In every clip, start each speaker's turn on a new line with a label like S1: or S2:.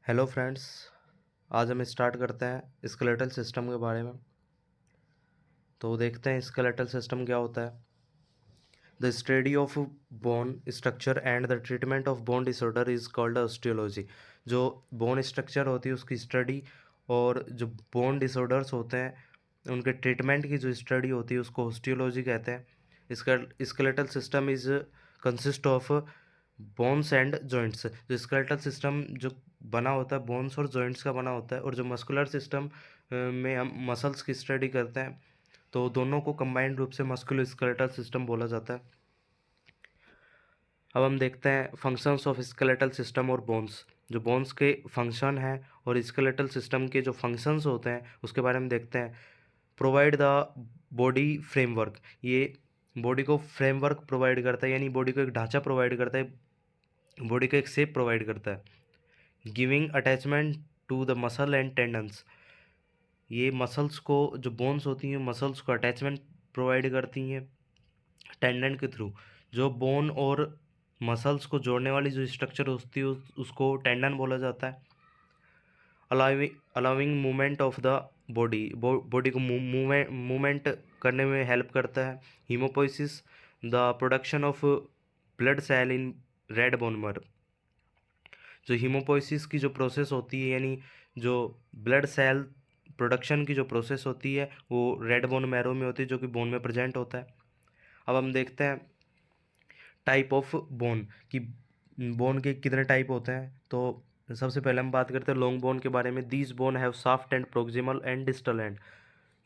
S1: Hello friends. आज हम start करते हैं स्केलेटल सिस्टम के बारे में। तो देखते हैं स्केलेटल सिस्टम क्या होता है। The study of bone structure and the treatment of bone disorder is called osteology. जो बोन स्ट्रक्चर होती है उसकी स्टडी और जो बोन डिसऑर्डर्स होते हैं उनके ट्रीटमेंट की जो स्टडी होती है उसको ऑस्टियोलॉजी कहते हैं। इसका skeletal system is consist of bones and joints. जो स्केलेटल सिस्टम जो बना होता है बोन्स और जॉइंट्स का बना होता है, और जो मस्कुलर सिस्टम में हम मसल्स की स्टडी करते हैं, तो दोनों को कंबाइंड रूप से मस्कुलो स्केलेटल सिस्टम बोला जाता है। अब हम देखते हैं फंक्शंस ऑफ स्केलेटल सिस्टम और बोन्स। जो बोन्स के फंक्शन हैं और स्केलेटल सिस्टम के जो फंक्शंस होते हैं उसके बारे में देखते हैं। Provide the body framework. ये बॉडी को फ्रेमवर्क प्रोवाइड करता है, यानी बॉडी को एक ढांचा प्रोवाइड करता है, बॉडी को एक शेप प्रोवाइड करता है। Giving attachment to the muscle and tendons. ये मसल्स को, जो बोन्स होती हैं मसल्स को अटैचमेंट प्रोवाइड करती हैं टेंडन के थ्रू। जो बोन और मसल्स को जोड़ने वाली जो स्ट्रक्चर होती है उसको टेंडन बोला जाता है। Allowing movement of the body, body को मूवमेंट करने में हेल्प करता है। Haemopoiesis, the production of blood cell in red bone marrow. जो हीमोपोइसिस की जो प्रोसेस होती है, यानी जो ब्लड सेल प्रोडक्शन की जो प्रोसेस होती है वो रेड बोन मैरो में होती है, जो कि बोन में प्रेजेंट होता है। अब हम देखते हैं टाइप ऑफ बोन कि बोन के कितने टाइप होते हैं। तो सबसे पहले हम बात करते हैं लॉन्ग बोन के बारे में। These bone have shaft and proximal and distal end.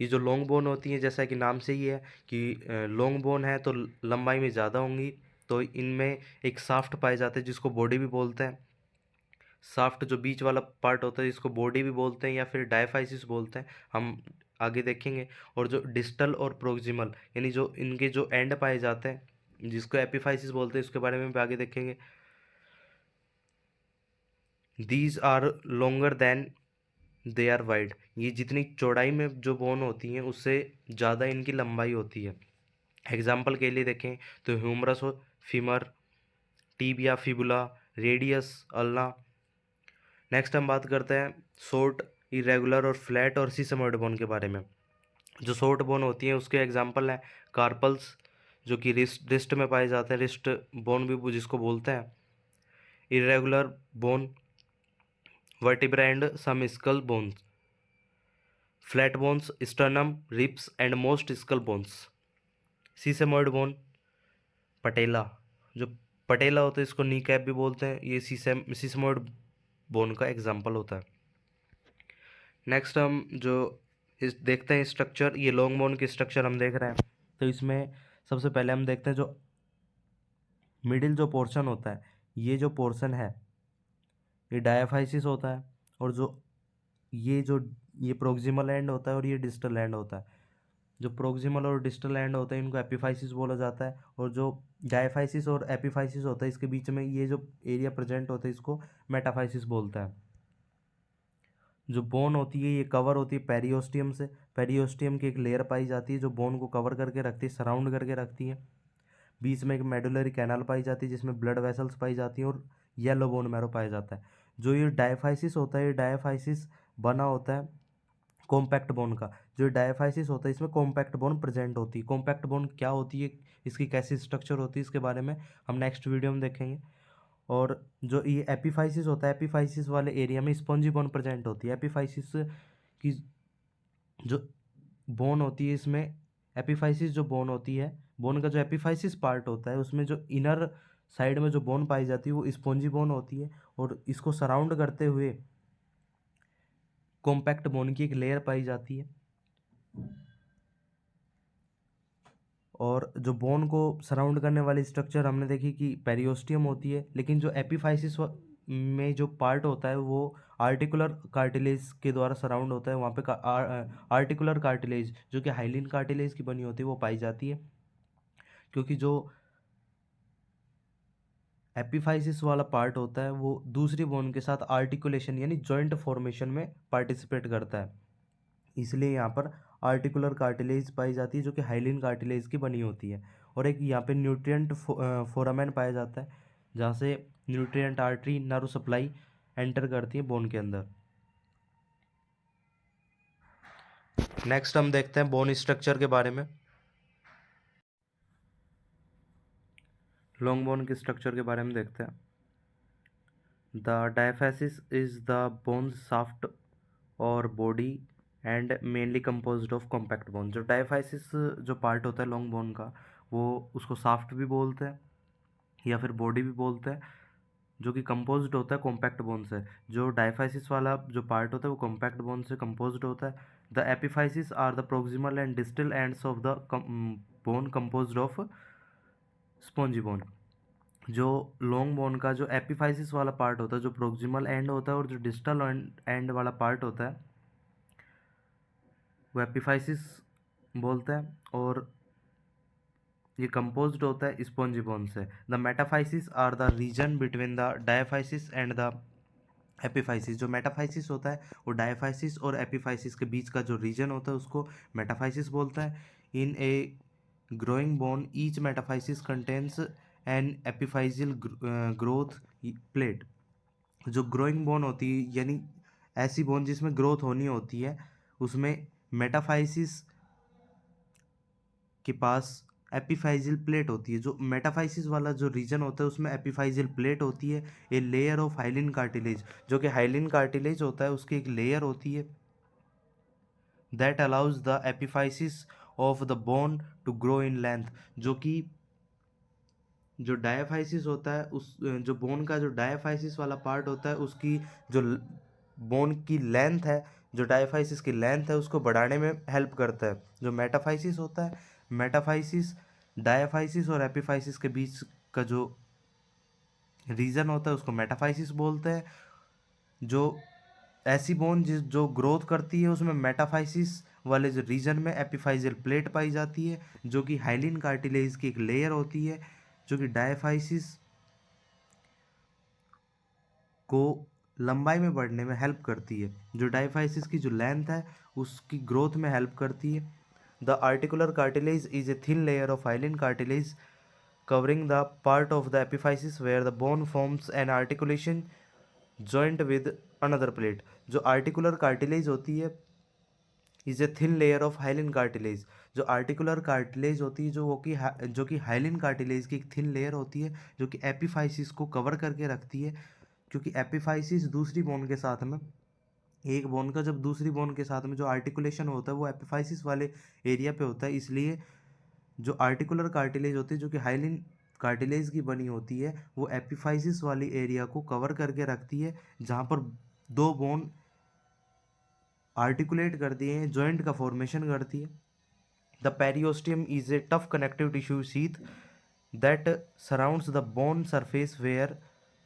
S1: ये जो लॉन्ग बोन होती है, जैसा कि नाम से ही है कि लॉन्ग बोन है तो लंबाई में ज़्यादा होंगी, तो इनमें एक साफ्ट पाए जाते हैं जिसको बॉडी भी बोलते हैं। साफ्ट जो बीच वाला पार्ट होता है इसको बॉडी भी बोलते हैं या फिर डायफाइसिस बोलते हैं, हम आगे देखेंगे। और जो डिस्टल और प्रोक्सिमल यानी जो इनके जो एंड पाए जाते हैं जिसको एपिफाइसिस बोलते हैं, इसके बारे में भी आगे देखेंगे। These are longer than they are wide. ये जितनी चौड़ाई में जो बोन होती हैं उससे ज़्यादा इनकी लंबाई होती है। एग्जाम्पल के लिए देखें तो ह्यूमरस और femur, tibia, fibula, radius, ulna. Next हम बात करते हैं शॉर्ट, इरेगुलर और फ्लैट और सीसमोइड बोन के बारे में। जो शॉर्ट बोन होती हैं उसके एग्जाम्पल हैं कार्पल्स, जो कि रिस्ट में पाए जाते हैं, रिस्ट बोन भी जिसको बोलते हैं। Irregular bone, vertebra and some skull bones. Flat bones, sternum, ribs and most skull bones. Sesamoid bone, patella. जो पटेला होता है इसको नी कैप भी बोलते हैं, ये सीसेमोइड बोन का एग्जाम्पल होता है। नेक्स्ट हम जो देखते हैं स्ट्रक्चर, ये लॉन्ग बोन की स्ट्रक्चर हम देख रहे हैं। तो इसमें सबसे पहले हम देखते हैं जो मिडिल जो पोर्शन होता है, ये जो पोर्शन है ये डायाफाइसिस होता है, और जो ये प्रोक्सिमल एंड होता है और ये डिस्टल एंड होता है। जो प्रोक्सिमल और डिस्टल एंड होता है इनको एपिफाइसिस बोला जाता है, और जो डायफाइसिस और एपिफाइसिस होता है इसके बीच में ये जो एरिया प्रेजेंट होता है इसको मेटाफाइसिस बोलता है। जो बोन होती है ये कवर होती है पेरियोस्टियम से। पेरियोस्टियम की एक लेयर पाई जाती है जो बोन को कवर करके रखती है, सराउंड करके रखती है। बीच में एक मेडुलरी कैनाल पाई जाती है जिसमें ब्लड वेसल्स पाई जाती हैं, और येलो बोन मैरो पाया जाता है। जो ये डायफाइसिस होता है, ये डायफाइसिस बना होता है कॉम्पैक्ट बोन का। जो डायफाइसिस होता है इसमें कॉम्पैक्ट बोन प्रेजेंट होती है। कॉम्पैक्ट बोन क्या होती है, इसकी कैसी स्ट्रक्चर होती है, इसके बारे में हम नेक्स्ट वीडियो में देखेंगे। और जो ये एपिफाइसिस होता है, एपिफाइसिस वाले एरिया में स्पॉन्जी बोन प्रेजेंट होती है। एपिफाइसिस की जो बोन होती है इसमें, एपिफाइसिस जो बोन होती है, बोन का जो एपिफाइसिस पार्ट होता है उसमें जो इनर साइड में जो बोन पाई जाती है वो स्पॉन्जी बोन होती है, और इसको सराउंड करते हुए कॉम्पैक्ट बोन की एक लेयर पाई जाती है। और जो बोन को सराउंड करने वाली स्ट्रक्चर हमने देखी कि पेरियोस्टियम होती है, लेकिन जो एपिफाइसिस में जो पार्ट होता है वो आर्टिकुलर कार्टिलेज के द्वारा सराउंड होता है। वहाँ पे आर्टिकुलर कार्टिलेज जो कि हाइलिन कार्टिलेज की बनी होती है वो पाई जाती है, क्योंकि जो एपिफाइसिस वाला पार्ट होता है वो दूसरी बोन के साथ आर्टिकुलेशन यानी जॉइंट फॉर्मेशन में पार्टिसिपेट करता है, इसलिए यहाँ पर आर्टिकुलर कार्टिलेज पाई जाती है जो कि हाइलिन कार्टिलेज की बनी होती है। और एक यहाँ पे न्यूट्रिएंट फोरामेन पाया जाता है जहाँ से nutrient artery, nerve supply enter करती हैं बोन के अंदर। नेक्स्ट हम देखते हैं बोन स्ट्रक्चर के बारे में। लॉन्ग बोन के स्ट्रक्चर के बारे में देखते हैं। The diaphysis is the bone shaft और body and mainly composed of compact bone. जो डायफाइसिस जो पार्ट होता है लॉन्ग बोन का, वो उसको शाफ्ट भी बोलते हैं या फिर बॉडी भी बोलते हैं, जो कि कंपोज्ड होता है कॉम्पैक्ट बोन से। जो डायफाइसिस वाला जो पार्ट होता है वो कॉम्पैक्ट बोन से कंपोज्ड होता है। The epiphysis are the proximal and distal ends of the bone composed of spongy bone. जो लॉन्ग बोन का जो एपिफाइसिस वाला पार्ट होता है, जो प्रोक्सिमल एंड होता है, और जो डिस्टल एंड वाला पार्ट होता है वो एपिफाइसिस बोलते हैं, और ये कंपोज्ड होता है स्पॉन्जी बोन से। The metaphysis are the region between the diaphysis and the epiphysis. जो मेटाफाइसिस होता है वो डायफाइसिस और एपिफाइसिस के बीच का जो रीजन होता है उसको मेटाफाइसिस बोलता है। In a growing bone each metaphysis contains an epiphyseal growth plate. जो ग्रोइंग बोन होती है यानी ऐसी बोन जिसमें ग्रोथ होनी होती है, उसमें मेटाफाइसिस के पास एपिफाइजियल प्लेट होती है। जो मेटाफाइसिस वाला जो रीजन होता है उसमें एपिफाइजियल प्लेट होती है, a layer of hyaline cartilage. जो कि हाइलिन कार्टिलेज होता है उसकी एक लेयर होती है that allows the epiphysis of the bone to grow in length. जो कि जो डायाफाइसिस होता है उस जो बोन का जो डायाफाइसिस वाला पार्ट होता है उसकी जो बोन की लेंथ है, जो डायाफाइसिस की लेंथ है उसको बढ़ाने में हेल्प करता है। जो मेटाफाइसिस होता है, मेटाफाइसिस डायाफाइसिस और एपिफाइसिस के बीच का जो रीजन होता है उसको मेटाफाइसिस बोलते हैं। जो ऐसी बोन जो ग्रोथ करती है उसमें मेटाफाइसिस वाले जो रीजन में एपिफाइजियल प्लेट पाई जाती है, जो कि हाइलिन कार्टिलेज की एक लेयर होती है, जो कि डायफाइसिस को लंबाई में बढ़ने में हेल्प करती है। जो डायफाइसिस की जो लेंथ है उसकी ग्रोथ में हेल्प करती है। The articular cartilage is a thin layer of hyaline cartilage covering the part of the epiphysis where the bone forms an articulation joint with another plate। जो आर्टिकुलर कार्टिलेज होती है is a thin layer of hyaline cartilage. जो articular cartilage होती है जो कि hyaline cartilage की एक थिन लेयर होती है, जो कि एपिफाइसिस को कवर करके रखती है। क्योंकि एपिफाइसिस दूसरी बोन के साथ में, एक बोन का जब दूसरी बोन के साथ में जो आर्टिकुलेशन होता है वो एपिफाइसिस वाले एरिया पे होता है, इसलिए जो आर्टिकुलर कार्टिलेज होती है जो कि हाइलिन कार्टिलेज की बनी होती है वो एपिफाइसिस वाली एरिया को कवर करके रखती है, जहाँ पर दो बोन आर्टिकुलेट करती हैं, जॉइंट का फॉर्मेशन करती है। The periosteum is a tough connective tissue sheath that surrounds the bone surface where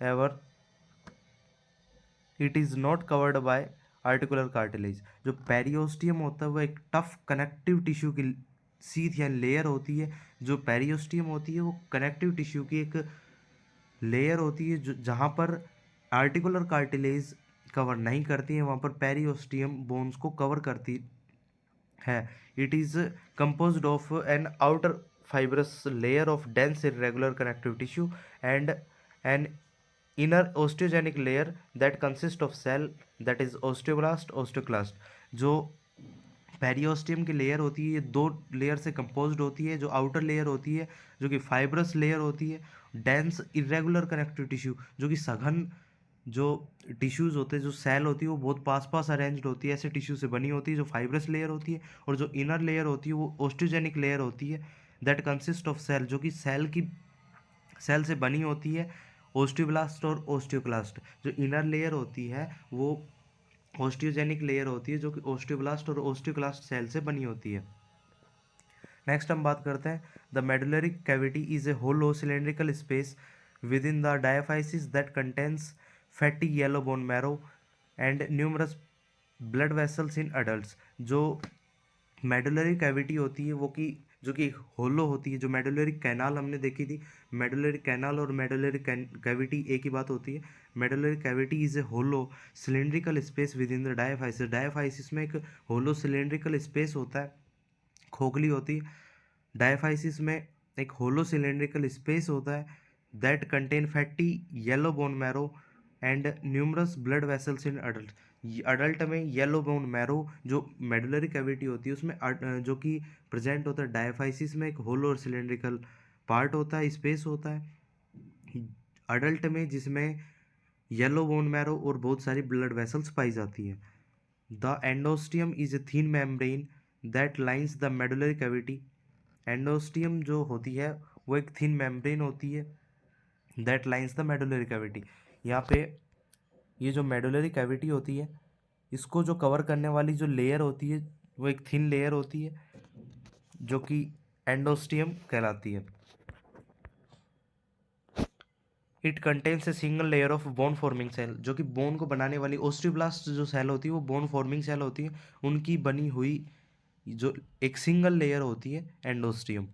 S1: ever it is not covered by articular cartilage. जो पेरियोस्टियम होता है वो एक टफ कनेक्टिव टिश्यू की सीथ या लेयर होती है। जो पेरियोस्टियम होती है वो कनेक्टिव टिश्यू की एक लेयर होती है, जो जहाँ पर आर्टिकुलर कार्टिलेज कवर नहीं करती है वहाँ पर पेरियोस्टियम बोन्स को कवर करती है। It is composed of an outer fibrous layer of dense irregular connective tissue and an inner osteogenic layer that consists of cell that is osteoblast osteoclast। जो periosteum की लेयर होती है ये दो layer से कंपोज्ड होती है। जो आउटर लेयर होती है जो कि फाइब्रस लेयर होती है, डेंस इरेगुलर कनेक्टिव टिश्यू जो कि सघन जो टिश्यूज़ होते हैं, जो सेल होती है वो बहुत पास पास अरेंज्ड होती है, ऐसे टिश्यू से बनी होती है जो फाइब्रस लेयर होती है। और जो इनर लेयर होती है वो ओस्टोजेनिक लेयर होती है दैट कंसिस्ट ऑफ सेल, जो कि सेल से बनी होती है, ओस्टियोब्लास्ट और ओस्टियोक्लास्ट। जो इनर लेयर होती है वो ओस्टियोजेनिक लेयर होती है जो कि ओस्टियोब्लास्ट और ओस्टियोक्लास्ट सेल से बनी होती है। नेक्स्ट हम बात करते हैं the medullary cavity is a hollow cylindrical space within the diaphysis that contains fatty yellow bone marrow and numerous blood vessels in adults. जो मेडुलरी कैविटी होती है वो कि जो कि होलो होती है। जो मेडुलरी कैनाल हमने देखी थी, मेडुलरी कैनाल और मेडुलरी कैविटी एक ही बात होती है। Medullary cavity is a hollow cylindrical space within the diaphysis. Diaphysis में एक होलो सिलेंड्रिकल स्पेस होता है, खोखली होती है। डायफाइसिस में एक होलो सिलेंड्रिकल स्पेस होता है that contain fatty yellow bone marrow and numerous blood vessels in adult. Adult में येलो बोन मैरो जो मेडुलरी कैविटी होती है उसमें जो कि प्रेजेंट होता है। डायफाइसिस में एक होल और सिलेंड्रिकल पार्ट होता है, स्पेस होता है अडल्ट में, जिसमें येलो बोन मैरो और बहुत सारी ब्लड वेसल्स पाई जाती है। The endosteum is a thin membrane that lines the medullary cavity. Endosteum जो होती है वो एक थीन मेम्ब्रेन होती है that lines the medullary cavity. यहाँ पे ये जो मेडुलरी कैविटी होती है इसको जो कवर करने वाली जो लेयर होती है वो एक थिन लेयर होती है जो कि एंडोस्टियम कहलाती है। It contains a single layer of bone forming cell. जो कि बोन को बनाने वाली ओस्टियोब्लास्ट जो सेल होती है वो बोन फॉर्मिंग सेल होती है, उनकी बनी हुई जो एक सिंगल लेयर होती है एंडोस्टियम।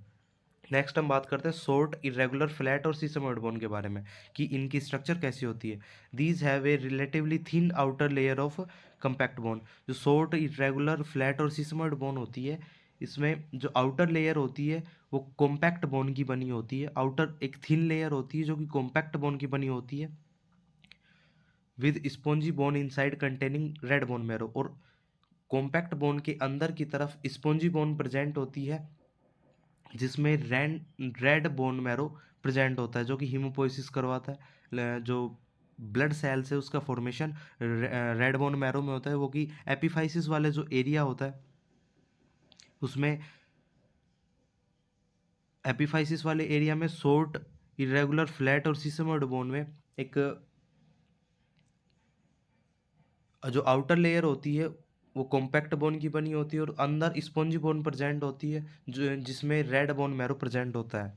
S1: नेक्स्ट हम बात करते हैं शॉर्ट इरेगुलर फ्लैट और सीसमोइड बोन के बारे में कि इनकी स्ट्रक्चर कैसी होती है। These have a relatively thin outer layer of compact bone. जो शॉर्ट इरेगुलर फ्लैट और सीसमोइड बोन होती है इसमें जो आउटर लेयर होती है वो कॉम्पैक्ट बोन की बनी होती है। आउटर एक थिन लेयर होती है जो कि कॉम्पैक्ट बोन की बनी होती है with spongy bone inside containing red bone marrow. और कॉम्पैक्ट बोन के अंदर की तरफ स्पॉन्जी बोन प्रेजेंट होती है जिसमें रेड बोन मैरो प्रेजेंट होता है जो कि हीमोपोइसिस करवाता है। जो ब्लड सेल्स है उसका फॉर्मेशन रेड बोन मैरो में होता है, वो कि एपिफाइसिस वाले जो एरिया होता है उसमें एपिफाइसिस वाले एरिया में शॉर्ट इरेगुलर फ्लैट और सीसमोइड बोन में एक जो आउटर लेयर होती है वो कॉम्पैक्ट बोन की बनी होती है और अंदर स्पॉन्जी बोन प्रेजेंट होती है जो जिसमें रेड बोन मैरो प्रेजेंट होता है।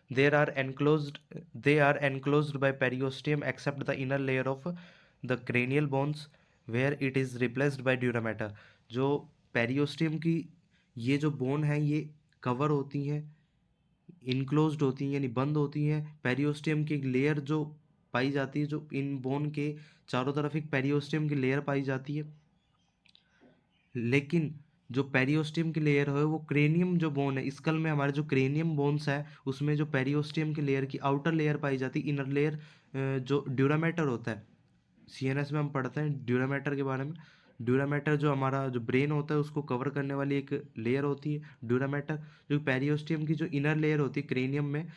S1: There are enclosed they are enclosed by periosteum except the inner layer of the cranial bones where it is replaced by dura mater। जो पेरियोस्टियम की ये जो बोन है ये कवर होती हैं, इनक्लोज्ड होती हैं यानी बंद होती हैं। पेरियोस्टियम की एक लेयर जो पाई जाती है, जो इन बोन के चारों तरफ एक पेरियोस्टियम की लेयर पाई जाती है। लेकिन जो पेरियोस्टियम की लेयर है वो क्रेनियम जो बोन है स्कल में, हमारे जो क्रेनियम बोन्स है उसमें जो पेरियोस्टियम की लेयर की आउटर लेयर पाई जाती है, इनर लेयर जो ड्यूरामेटर होता है। सीएनएस में हम पढ़ते हैं ड्यूरामेटर के बारे में। ड्यूरामेटर जो हमारा जो ब्रेन होता है उसको कवर करने वाली एक लेयर होती है ड्यूरामेटर, जो पेरियोस्टियम की जो इनर लेयर होती है क्रेनियम में,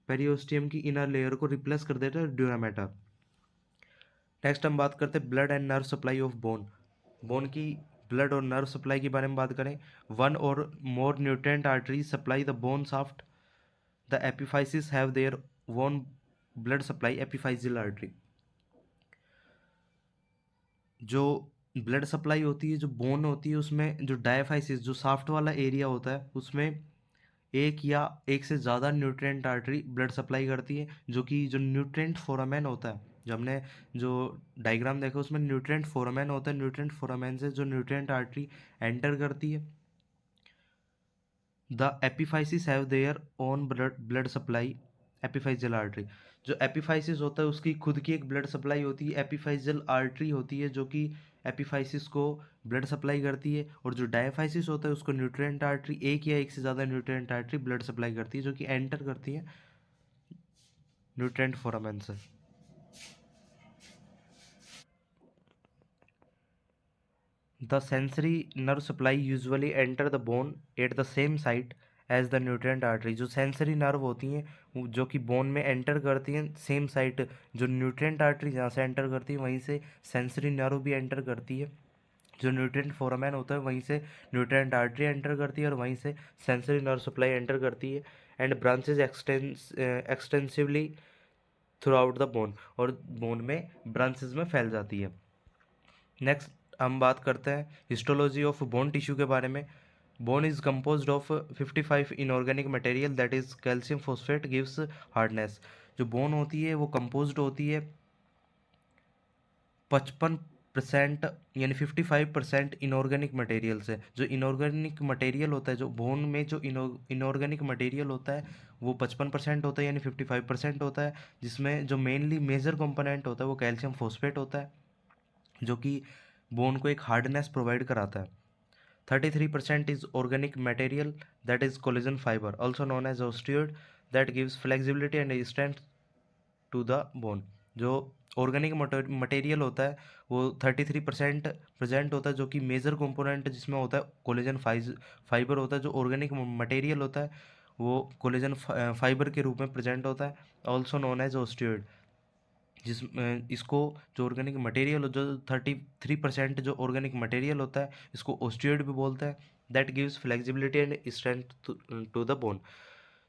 S1: पेरियोस्टियम की इनर लेयर को रिप्लेस कर देता है ड्यूरामेटर। नेक्स्ट हम बात करते हैं blood and nerve supply of bone. Bone की ब्लड और नर्व सप्लाई के बारे में बात करें। वन और more nutrient arteries supply the bone shaft. The epiphysis have their own blood supply epiphyseal artery. जो ब्लड सप्लाई होती है जो बोन होती है उसमें जो डायफाइसिस जो शाफ्ट वाला एरिया होता है उसमें एक या एक से ज़्यादा न्यूट्रिएंट आर्टरी ब्लड सप्लाई करती है, जो कि जो न्यूट्रिएंट फोरामेन होता है, जो हमने जो डायग्राम देखा उसमें न्यूट्रिएंट फोरामेन होता है, न्यूट्रिएंट फोरामेन से जो न्यूट्रिएंट आर्टरी एंटर करती है। The epiphysis have their own blood supply epiphyseal artery. जो एपिफाइसिस होता है उसकी खुद की एक ब्लड सप्लाई होती है, एपिफाइजियल आर्टरी होती है जो कि एपिफाइसिस को ब्लड सप्लाई करती है। और जो डायफाइसिस होता है उसको न्यूट्रिएंट आर्टरी, एक या एक से ज़्यादा न्यूट्रिएंट आर्टरी ब्लड सप्लाई करती है जो कि एंटर करती है न्यूट्रिएंट फोरामेन से। The sensory nerve supply usually enter the bone at the same site as the nutrient artery। जो सेंसरी नर्व होती हैं जो कि बोन में एंटर करती हैं सेम साइट, जो न्यूट्रिएंट आर्टरी जहाँ से एंटर करती है वहीं से सेंसरी नर्व भी एंटर करती है। जो न्यूट्रिएंट फोरामेन होता है वहीं से न्यूट्रिएंट आर्टरी एंटर करती है और वहीं से सेंसरी नर्व सप्लाई एंटर करती है। And branches extensively through out the bone, और बोन में ब्रांचेज में फैल जाती है। नेक्स्ट हम बात करते हैं हिस्टोलॉजी ऑफ बोन टिश्यू के बारे में। Bone is composed of 55 inorganic material that is calcium phosphate gives hardness. जो बोन होती है वो कंपोज्ड होती है 55% यानी 55% इनऑर्गेनिक मटेरियल से। जो इनऑर्गेनिक मटेरियल होता है, जो बोन में जो इनऑर्गेनिक मटेरियल होता है वो 55% होता है यानी 55% होता है, जिसमें जो मेनली मेजर कंपोनेंट होता है वो कैल्शियम फॉस्फेट होता है जो कि बोन को एक हार्डनेस प्रोवाइड कराता है। 33% is organic material that is collagen fibre also known as osteoid that gives flexibility and strength to the bone. जो ऑर्गेनिक मटेरियल होता है वो 33% प्रेजेंट होता है, जो कि मेजर कंपोनेंट जिसमें होता है कोलेजन फाइबर होता है। जो ऑर्गेनिक मटेरियल होता है वो कोलेजन फाइबर के रूप में प्रेजेंट होता है, ऑल्सो नोन एज ऑस्टियोइड। इसको जो ऑर्गेनिक मटेरियल जो 33% जो ऑर्गेनिक मटेरियल होता है इसको ओस्टियोइड भी बोलते हैं। That gives flexibility and strength to the bone.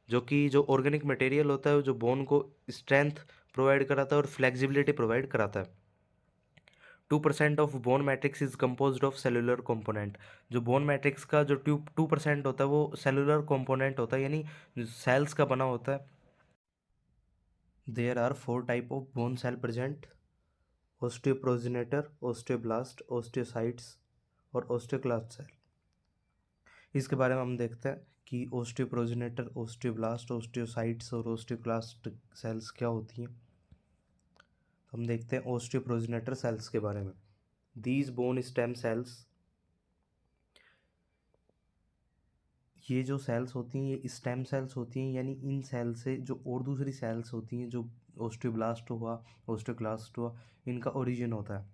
S1: जो कि जो ऑर्गेनिक मटेरियल होता है जो बोन को स्ट्रेंथ प्रोवाइड कराता है और फ्लेक्सिबिलिटी प्रोवाइड कराता है। 2% of bone matrix is compose of cellular component. जो बोन मैट्रिक्स का जो 2% होता है वो सेलुलर कॉम्पोनेंट होता है, यानी सेल्स का बना होता है। There are 4 type of bone cell present: osteoprogenitor, osteoblast, osteocytes और ओस्टियोक्लास्ट सेल। इसके बारे में हम देखते हैं कि ओस्टियोप्रोजेनेटर, ओस्टियोब्लास्ट, ओस्टियोसाइट्स और ओस्टियोक्लास्ट सेल्स क्या होती हैं। तो हम देखते हैं ओस्टियोप्रोजेनेटर सेल्स के बारे में। दीज बोन स्टेम सेल्स, ये जो सेल्स होती हैं ये स्टेम सेल्स होती हैं, यानी इन सेल से जो और दूसरी सेल्स होती हैं, जो ओस्टियोब्लास्ट हुआ, ओस्टियोक्लास्ट हुआ, इनका ओरिजिन होता है।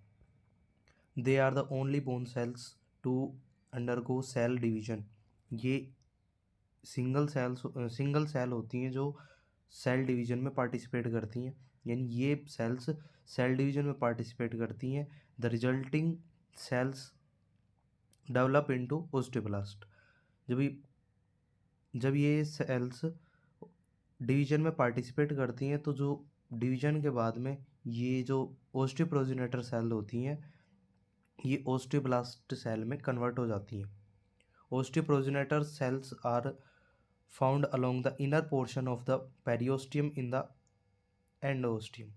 S1: They are the only bone cells to undergo cell division. ये सिंगल सेल होती हैं जो सेल डिवीजन में पार्टिसिपेट करती हैं, यानी ये सेल्स सेल डिवीजन में पार्टिसिपेट करती हैं। The resulting cells develop into osteoblast. जब जब ये सेल्स डिवीजन में पार्टिसिपेट करती हैं तो जो डिवीजन के बाद में ये जो ओस्टियोप्रोजेनेटर सेल होती हैं ये ओस्टियोब्लास्ट सेल में कन्वर्ट हो जाती हैं। Osteoprogenitor cells are found along the inner portion of the periosteum in the endosteum.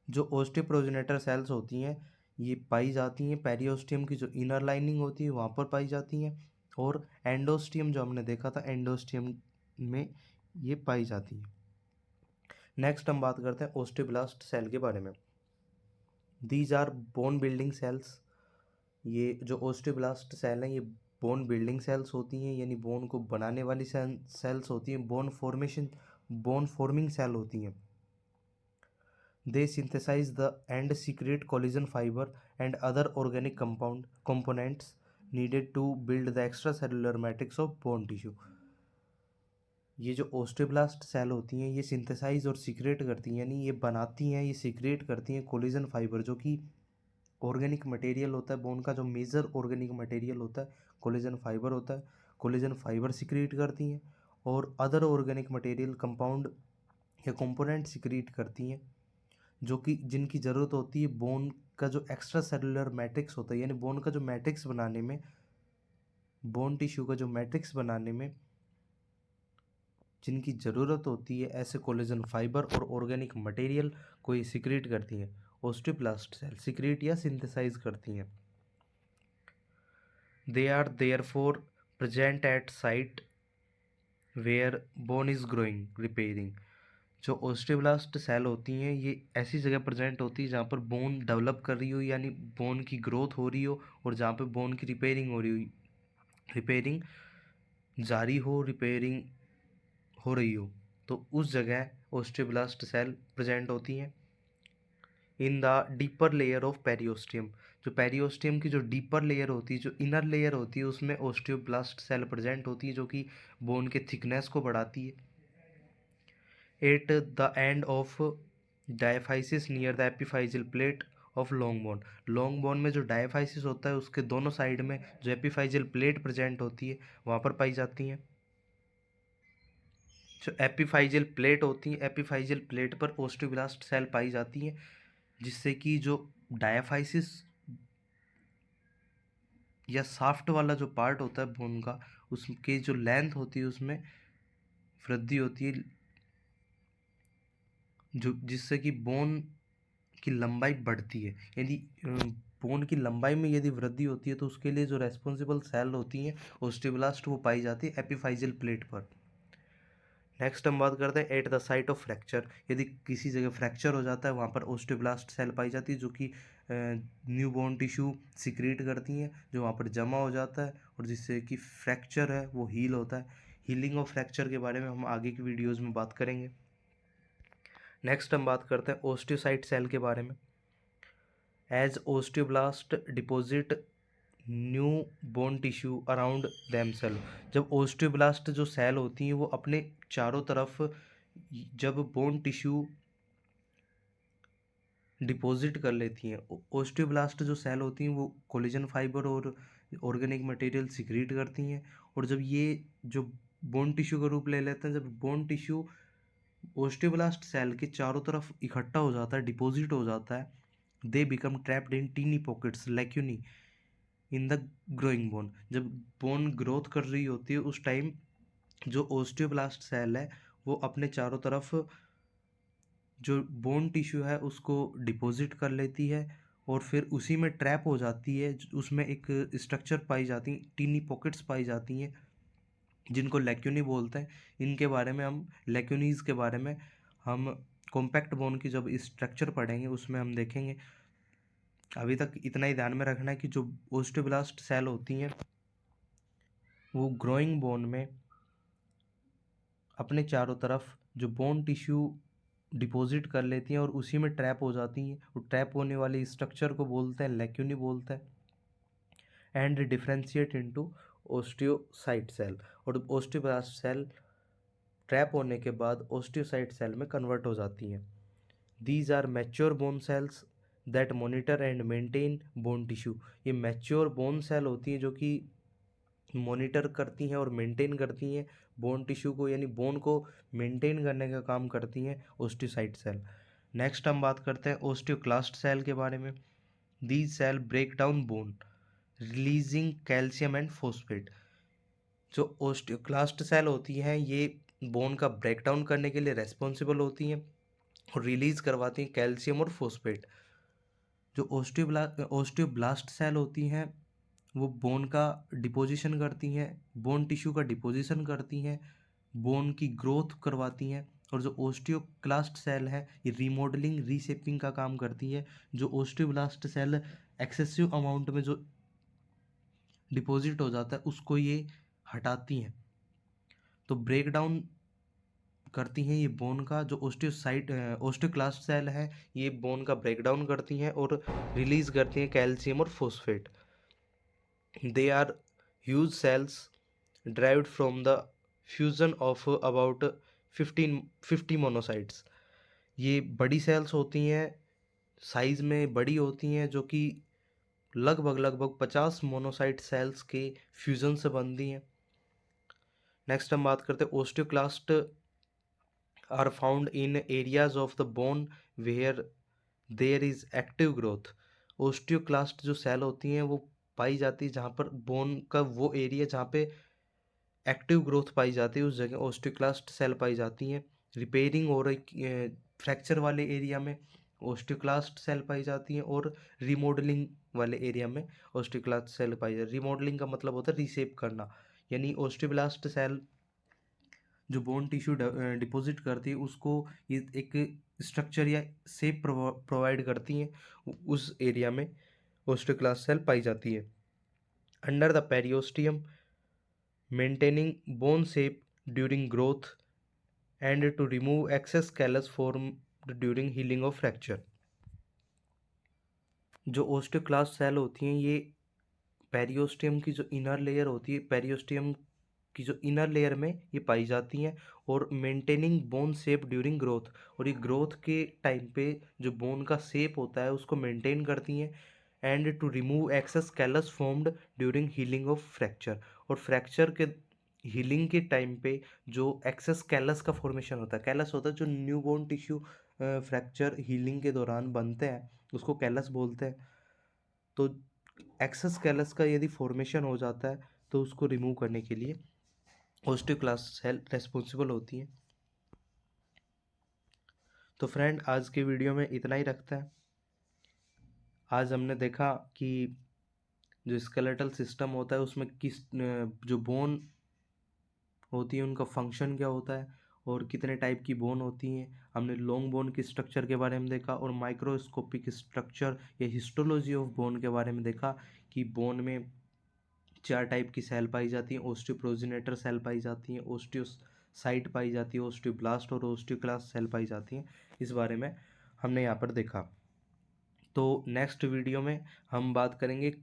S1: जो ओस्टियोप्रोजेनेटर सेल्स होती हैं ये पाई जाती हैं पेरियोस्टियम की जो इनर लाइनिंग होती है वहाँ पर पाई जाती हैं, और एंडोस्टियम जो हमने देखा था एंडोस्टियम में ये पाई जाती हैं। नेक्स्ट हम बात करते हैं ओस्टियोब्लास्ट सेल के बारे में। These are bone building cells. ये जो ओस्टियोब्लास्ट सेल हैं ये बोन बिल्डिंग सेल्स होती हैं, यानी बोन को बनाने वाली सेल्स होती हैं। बोन फॉर्मिंग सेल होती हैं। They synthesize the and secrete collagen fiber and other organic components needed to build the extracellular matrix of bone tissue। ये जो ओस्टियोब्लास्ट सेल होती हैं ये सिंथेसाइज और सीक्रेट करती हैं, यानी ये बनाती हैं, ये सीक्रेट करती हैं कोलेजन फाइबर, जो कि ऑर्गेनिक मटेरियल होता है। बोन का जो मेजर ऑर्गेनिक मटेरियल होता है कोलेजन फाइबर होता है। कोलेजन फाइबर सीक्रेट करती हैं और अदर ऑर्गेनिक मटेरियल कंपाउंड या कंपोनेंट सीक्रेट करती हैं, जो कि जिनकी ज़रूरत होती है बोन का जो एक्स्ट्रा सेलुलर मैट्रिक्स होता है, यानी बोन का जो मैट्रिक्स बनाने में, बोन टिश्यू का जो मैट्रिक्स बनाने में जिनकी ज़रूरत होती है, ऐसे कोलेजन फाइबर और ऑर्गेनिक मटेरियल को ये सीक्रेट करती हैं। ओस्टियोब्लास्ट सेल सीक्रेट या सिंथेसाइज करती हैं। They are therefore present at site where bone is growing repairing. जो ओस्टियोब्लास्ट सेल होती हैं ये ऐसी जगह प्रेजेंट होती है जहाँ पर बोन डेवलप कर रही हो, यानी बोन की ग्रोथ हो रही हो, और जहाँ पर बोन की रिपेयरिंग हो रही हो, रिपेयरिंग जारी हो, रिपेयरिंग हो रही हो, तो उस जगह ओस्टियोब्लास्ट सेल प्रेजेंट होती हैं। In the deeper layer of periosteum. जो पेरियोस्टियम की जो डीपर लेयर होती है, जो इनर लेयर होती है, उसमें ओस्टियोब्लास्ट सेल प्रेजेंट होती है, जो कि बोन के थिकनेस को बढ़ाती है। At the end of diaphysis near the epiphyseal plate of long bone. Long bone में जो डायफाइसिस होता है उसके दोनों साइड में जो एपिफाइजियल प्लेट प्रेजेंट होती है वहाँ पर पाई जाती हैं। जो एपिफाइजियल प्लेट होती है, एपिफाइजियल प्लेट पर ओस्टियोब्लास्ट सेल पाई जाती हैं, जिससे कि जो डायफाइसिस या साफ्ट वाला जो पार्ट होता है बोन का, उसकी जो लेंथ होती है उसमें वृद्धि होती है, जो जिससे कि बोन की लंबाई बढ़ती है। यदि बोन की लंबाई में यदि वृद्धि होती है तो उसके लिए जो रेस्पॉन्सिबल सेल होती हैं ओस्टियोब्लास्ट वो पाई जाती है एपिफाइजियल प्लेट पर। नेक्स्ट हम बात करते हैं at the site of fracture. यदि किसी जगह फ्रैक्चर हो जाता है वहाँ पर ओस्टियोब्लास्ट सेल पाई जाती है, जो कि न्यू बोन टिश्यू सिक्रीट करती हैं, जो वहाँ पर जमा हो जाता है और जिससे कि फ्रैक्चर है वो हील होता है। हीलिंग ऑफ फ्रैक्चर के बारे में हम आगे की वीडियोज़ में बात करेंगे। नेक्स्ट हम बात करते हैं ओस्टियोसाइट सेल के बारे में। As osteoblast deposit new bone tissue around themself, जब ओस्टियोब्लास्ट जो सेल होती हैं वो अपने चारों तरफ जब बोन टिश्यू डिपॉजिट कर लेती हैं, ओस्टियोब्लास्ट जो सेल होती हैं वो कोलेजन फाइबर और ऑर्गेनिक मटेरियल सिक्रीट करती हैं। और जब ये जो बोन टिश्यू का रूप ले लेते हैं, जब बोन टिश्यू ओस्टियोब्लास्ट सेल के चारों तरफ इकट्ठा हो जाता है, डिपॉजिट हो जाता है, they become trapped in tiny pockets lacunae in the growing bone. जब बोन ग्रोथ कर रही होती है उस टाइम जो ओस्टियोब्लास्ट सेल है वो अपने चारों तरफ जो बोन टिश्यू है उसको डिपॉजिट कर लेती है और फिर उसी में ट्रैप हो जाती है। उसमें एक स्ट्रक्चर पाई जाती है, टीनी पॉकेट्स पाई जाती हैं जिनको लैक्यूनी बोलते हैं। इनके बारे में हम लैक्यूनीज के बारे में हम कॉम्पैक्ट बोन की जब स्ट्रक्चर पढ़ेंगे उसमें हम देखेंगे। अभी तक इतना ही ध्यान में रखना है कि जो ओस्टियोब्लास्ट सेल होती हैं वो ग्रोइंग बोन में अपने चारों तरफ जो बोन टिश्यू डिपॉजिट कर लेती हैं और उसी में ट्रैप हो जाती हैं। वो ट्रैप होने वाले स्ट्रक्चर को बोलते हैं लैक्यूनी बोलते हैं। And differentiate into osteocyte cell, और ओस्टियोब्लास्ट सेल ट्रैप होने के बाद ओस्टियोसाइट सेल में कन्वर्ट हो जाती हैं। These are mature bone cells that monitor and maintain bone tissue. ये मैच्योर बोन सेल होती हैं जो कि मॉनिटर करती हैं और मेंटेन करती हैं बोन टिश्यू को, यानी बोन को मेंटेन करने का काम करती हैं ओस्टियोसाइट सेल। नेक्स्ट हम बात करते हैं ओस्टियोक्लास्ट सेल के बारे में। These cell break down bone releasing calcium and phosphate. जो ओस्टियोक्लास्ट सेल होती हैं ये बोन का ब्रेक डाउन करने के लिए रेस्पॉन्सिबल होती हैं और रिलीज करवाती हैं कैल्शियम और फॉस्फेट। जो ओस्टियोब्लास्ट सेल होती हैं वो बोन का डिपोजिशन करती हैं, बोन टिश्यू का डिपोजिशन करती हैं, बोन की ग्रोथ करवाती हैं। और जो ओस्टियोक्लास्ट सेल है ये रीमॉडलिंग रीशेपिंग का काम करती है। जो ओस्टियोब्लास्ट सेल एक्सेसिव अमाउंट में जो डिपॉजिट हो जाता है उसको ये हटाती हैं। तो ब्रेक डाउन करती हैं ये बोन का, जो ओस्टियोक्लास्ट सेल है ये बोन का ब्रेक डाउन करती हैं और रिलीज करती हैं कैल्शियम और phosphate. They are huge cells derived from the fusion of about 50 monocytes। ये बड़ी सेल्स होती हैं, साइज में बड़ी होती हैं, जो कि लगभग 50 मोनोसाइट सेल्स के फ्यूजन से बनती हैं। नेक्स्ट हम बात करते हैं osteoclast are found in areas of the bone where there is active growth. Osteoclast जो सेल होती हैं वो पाई जाती है जहाँ पर बोन का वो एरिया जहाँ पे एक्टिव ग्रोथ पाई जाती है उस जगह ओस्टियोक्लास्ट सेल पाई जाती हैं। रिपेयरिंग और फ्रैक्चर वाले एरिया में ओस्टियोक्लास्ट सेल पाई जाती हैं और रिमॉडलिंग वाले एरिया में ओस्टियोक्लास्ट सेल पाई जाती है। रिमॉडलिंग का मतलब होता है रीशेप करना, यानी ओस्टियोब्लास्ट सेल जो बोन टिश्यू डिपॉजिट करती है उसको ये एक स्ट्रक्चर या शेप प्रोवाइड करती हैं, उस एरिया में ओस्टियोक्लास्ट सेल पाई जाती है। Under the periosteum maintaining bone shape during growth and to remove excess callus form during healing of fracture. जो ओस्टियोक्लास्ट सेल होती हैं ये पेरियोस्टियम की जो इनर लेयर होती है, पेरियोस्टियम की जो इनर लेयर में ये पाई जाती हैं और maintaining bone shape during growth, और ये ग्रोथ के टाइम पे जो बोन का शेप होता है उसको मेंटेन करती हैं। And to remove excess callus formed during healing of fracture, और फ्रैक्चर के हीलिंग के टाइम पे जो एक्सेस कैलस का फॉर्मेशन होता है, कैलस होता है जो new bone tissue fracture healing के दौरान बनते हैं उसको कैलस बोलते हैं। तो एक्सेस कैलस का यदि फॉर्मेशन हो जाता है तो उसको रिमूव करने के लिए ओस्टियोक्लास्ट सेल रेस्पॉन्सिबल होती है। तो फ्रेंड आज के वीडियो में इतना ही रखता है। आज हमने देखा कि जो स्केलेटल सिस्टम होता है उसमें किस जो बोन होती है उनका फंक्शन क्या होता है और कितने टाइप की बोन होती हैं। हमने लॉन्ग बोन के स्ट्रक्चर के बारे में देखा और माइक्रोस्कोपिक स्ट्रक्चर या हिस्टोलॉजी ऑफ बोन के बारे में देखा कि बोन में 4 टाइप की सेल पाई जाती हैं। ओस्टियोप्रोजेनेटर सेल पाई जाती हैं, ओस्टियो साइट पाई जाती है, ओस्टियोब्लास्ट और ओस्टियोक्लास्ट सेल पाई जाती हैं, इस बारे में हमने यहाँ पर देखा। तो नेक्स्ट वीडियो में हम बात करेंगे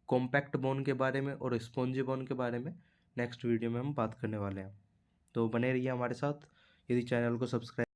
S1: कॉम्पैक्ट बोन के बारे में और स्पॉन्जी बोन के बारे में। नेक्स्ट वीडियो में हम बात करने वाले हैं, तो बने रहिए हमारे साथ। यदि चैनल को सब्सक्राइब